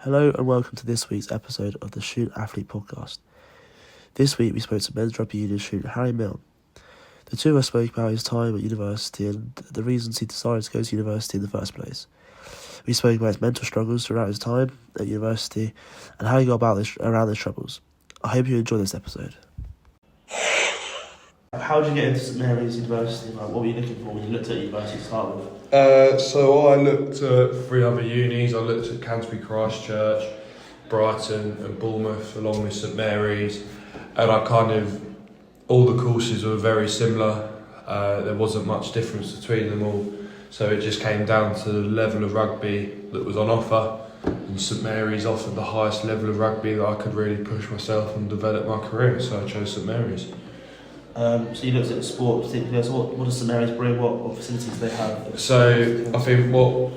Hello and welcome to this week's episode of the Student Athlete Podcast. This week we spoke to men's rugby union student Harry Milne. The two of us spoke about his time at university and the reasons he decided to go to university in the first place. We spoke about his mental struggles throughout his time at university and how he got around those troubles. I hope you enjoy this episode. How did you get into St Mary's University? What were you looking for when you looked at university to start with? So I looked at 3 other unis. I looked at Canterbury, Christchurch, Brighton and Bournemouth along with St Mary's, and all the courses were very similar. There wasn't much difference between them all, so it just came down to the level of rugby that was on offer, and St Mary's offered the highest level of rugby that I could really push myself and develop my career, so I chose St Mary's. So you looked at the sport particularly. So what does St Mary's bring? What facilities do they have? So I think what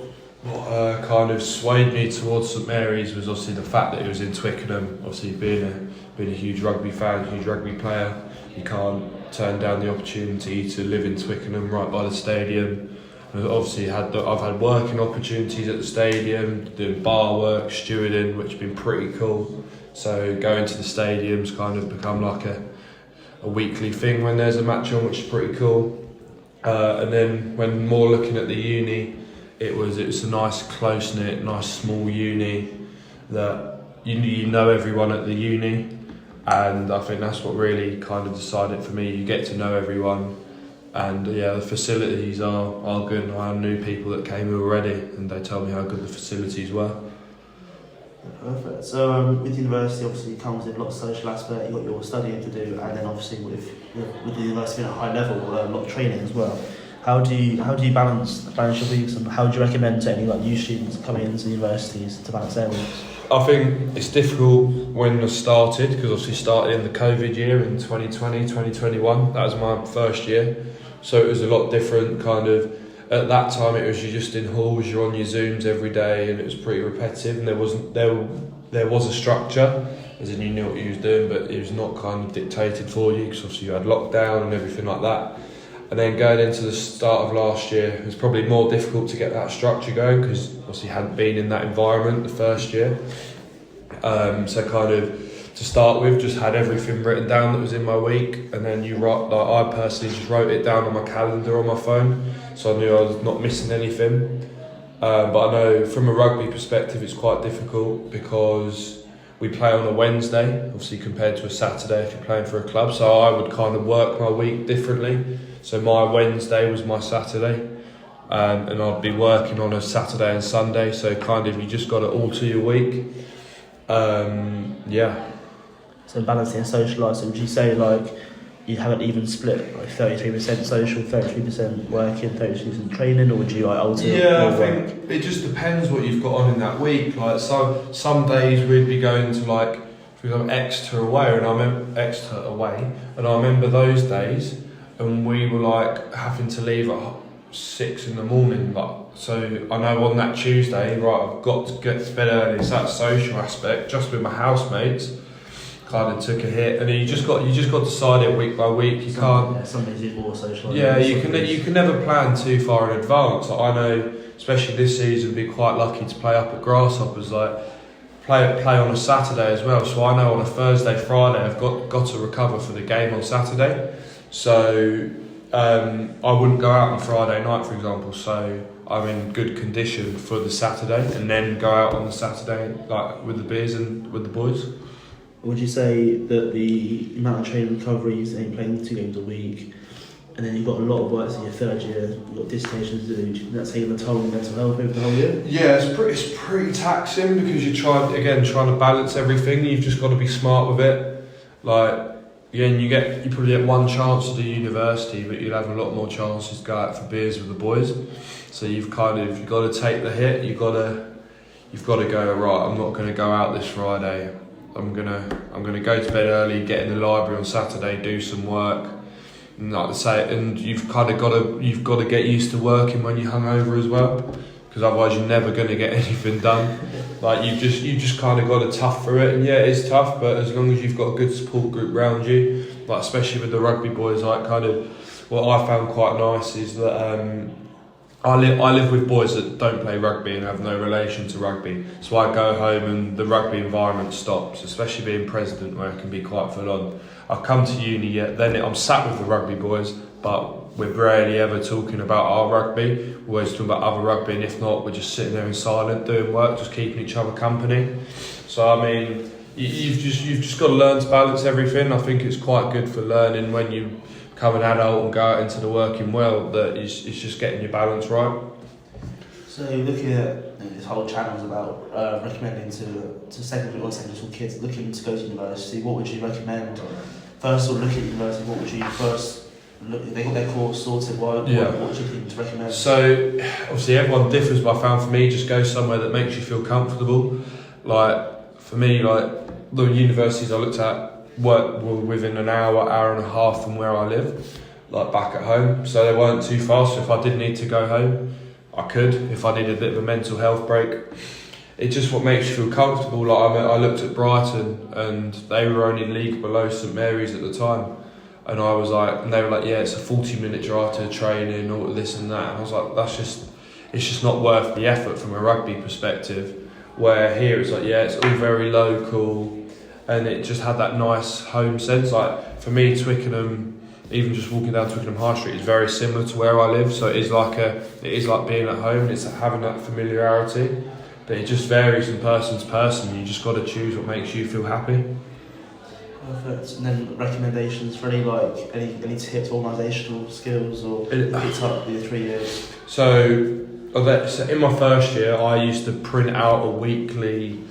kind of swayed me towards St Mary's was obviously the fact that it was in Twickenham. Obviously being a huge rugby fan, huge rugby player, you can't turn down the opportunity to live in Twickenham right by the stadium. And obviously I've had working opportunities at the stadium, doing bar work, stewarding, which has been pretty cool. So going to the stadium's kind of become like a weekly thing when there's a match on, which is pretty cool. And then when more looking at the uni, it's a nice close-knit, nice small uni that you know everyone at the uni, and I think that's what really kind of decided for me. You get to know everyone, and the facilities are good. I knew people that came here already and they told me how good the facilities were. Perfect. So with university, obviously it comes with a lot of social aspect. You've got your studying to do, and then obviously with the university being at a high level, a lot of training as well. How do you balance your weeks, and how do you recommend to any new students coming into universities to balance their weeks? I think it's difficult when I started, because obviously started in the COVID year in 2020, 2021. That was my first year, so it was a lot different. Kind of at that time, it was you're just in halls, you're on your Zooms every day, and it was pretty repetitive. And there was a structure, as in you knew what you was doing, but it was not kind of dictated for you, because obviously you had lockdown and everything like that. And then going into the start of last year, it was probably more difficult to get that structure going, because obviously hadn't been in that environment the first year. So kind of to start with, just had everything written down that was in my week, and then I personally just wrote it down on my calendar on my phone, so I knew I was not missing anything. But I know from a rugby perspective it's quite difficult, because we play on a Wednesday, obviously compared to a Saturday if you're playing for a club, so I would kind of work my week differently. So my Wednesday was my Saturday, and I'd be working on a Saturday and Sunday, so kind of you just got to alter your week. So balancing social life, so would you say you have an even split, like 33% social, 33% working, 33% training, or would you alter your I work? think it just depends what you've got on in that week. Like some days we'd be going to for example Exeter away, and I remember those days, and we were having to leave at 6 in the morning. So I know on that Tuesday, I've got to get to bed early. So that social aspect, just with my housemates, kind of took a hit, and then you just got to decide it week by week. You can't. Yeah, some days is more social. Yeah, you can never plan too far in advance. I know, especially this season, be quite lucky to play up at Grasshoppers. Play on a Saturday as well. So I know on a Thursday, Friday, I've got to recover for the game on Saturday. So I wouldn't go out on Friday night, for example. So I'm in good condition for the Saturday, and then go out on the Saturday with the beers and with the boys. Would you say that the amount of training recovery, you're saying playing 2 games a week, and then you've got a lot of work in your third year, you've got dissertations to do, that's taking a toll on mental health over the whole year? Yeah, it's pretty taxing, because you're trying to balance everything. You've just got to be smart with it. And you probably get one chance to do university, but you'll have a lot more chances to go out for beers with the boys. So you've got to take the hit. You've got to go, right, I'm not going to go out this Friday. I'm gonna go to bed early, get in the library on Saturday, do some work, and you've got to get used to working when you're hungover as well, because otherwise you're never going to get anything done. You just kind of got to tough through it, and yeah, it's tough, but as long as you've got a good support group around you, especially with the rugby boys, kind of what I found quite nice is that I live with boys that don't play rugby and have no relation to rugby. So I go home and the rugby environment stops, especially being president where it can be quite full on. I come to uni yet, then I'm sat with the rugby boys, but we're rarely ever talking about our rugby. We're always talking about other rugby, and if not, we're just sitting there in silence doing work, just keeping each other company. So I mean, you've just got to learn to balance everything. I think it's quite good for learning when you become an adult and go out into the working world, that it's just getting your balance right. So looking at this whole channel is about recommending to secondary or secondary school kids looking to go to university, what would you recommend? First of all, looking at university, what would you first look? They got their course sorted. What would you think to recommend? So obviously everyone differs, but I found for me, just go somewhere that makes you feel comfortable. Like for me, like the universities I looked at were within an hour and a half from where I live, like back at home, so they weren't too far. So if I did need to go home, I could. If I needed a bit of a mental health break, it's just what makes you feel comfortable. Like I looked at Brighton, and they were only league below St Mary's at the time, and I was like, and they were like, yeah, it's a 40-minute drive to training, or this and that, and I was like, it's just not worth the effort from a rugby perspective. Where here it's like, yeah, it's all very local. And it just had that nice home sense. Like for me, Twickenham, even just walking down Twickenham High Street is very similar to where I live. So it is like being at home, and it's having that familiarity. But it just varies from person to person. You just got to choose what makes you feel happy. Perfect. And then recommendations for any tips, organisational skills, or picked up your 3 years. So in my first year, I used to print out a weekly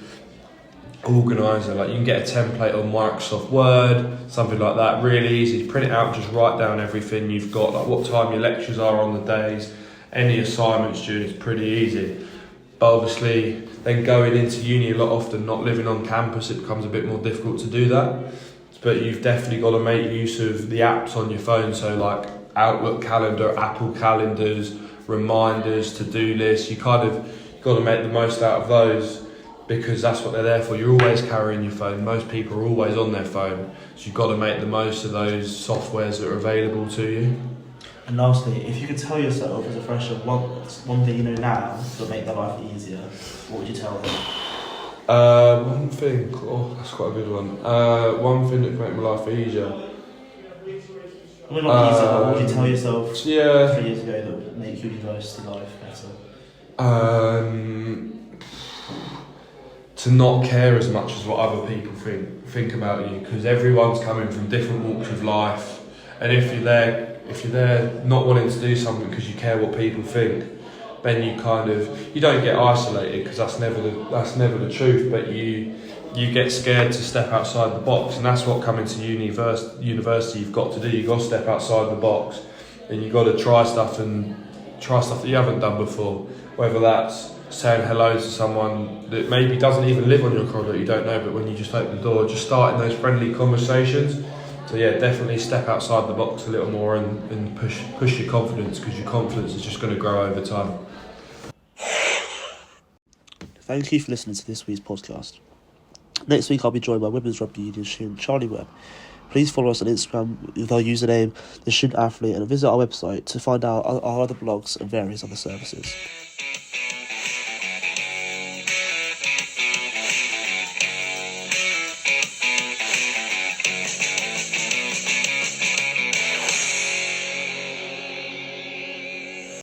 organiser. Like you can get a template on Microsoft Word, something like that, really easy. Print it out, just write down everything you've got, like what time your lectures are on the days, any assignments due. It's pretty easy. But obviously then going into uni a lot often, not living on campus, it becomes a bit more difficult to do that. But you've definitely got to make use of the apps on your phone, so like Outlook calendar, Apple calendars, reminders, to-do lists. You kind of got to make the most out of those, because that's what they're there for. You're always carrying your phone. Most people are always on their phone. So you've got to make the most of those softwares that are available to you. And lastly, if you could tell yourself as a fresher one thing you know now that will make their life easier, what would you tell them? One thing, that's quite a good one. One thing that could make my life easier. Well, not easier, but what would you tell yourself 3 years ago that would make your university life better? To not care as much as what other people think about you, because everyone's coming from different walks of life, and if you're there not wanting to do something because you care what people think, then you don't get isolated, because that's never the truth, but you get scared to step outside the box, and that's what coming to university you've got to do. You've got to step outside the box, and you've got to try stuff that you haven't done before, whether that's saying hello to someone that maybe doesn't even live on your corridor that you don't know, but when you just open the door, just starting those friendly conversations. So yeah, definitely step outside the box a little more and push your confidence, because your confidence is just going to grow over time. Thank you for listening to this week's podcast. Next week I'll be joined by Women's Rugby Union student Charlie Webb. Please follow us on Instagram with our username, The Student Athlete, and visit our website to find out our other blogs and various other services.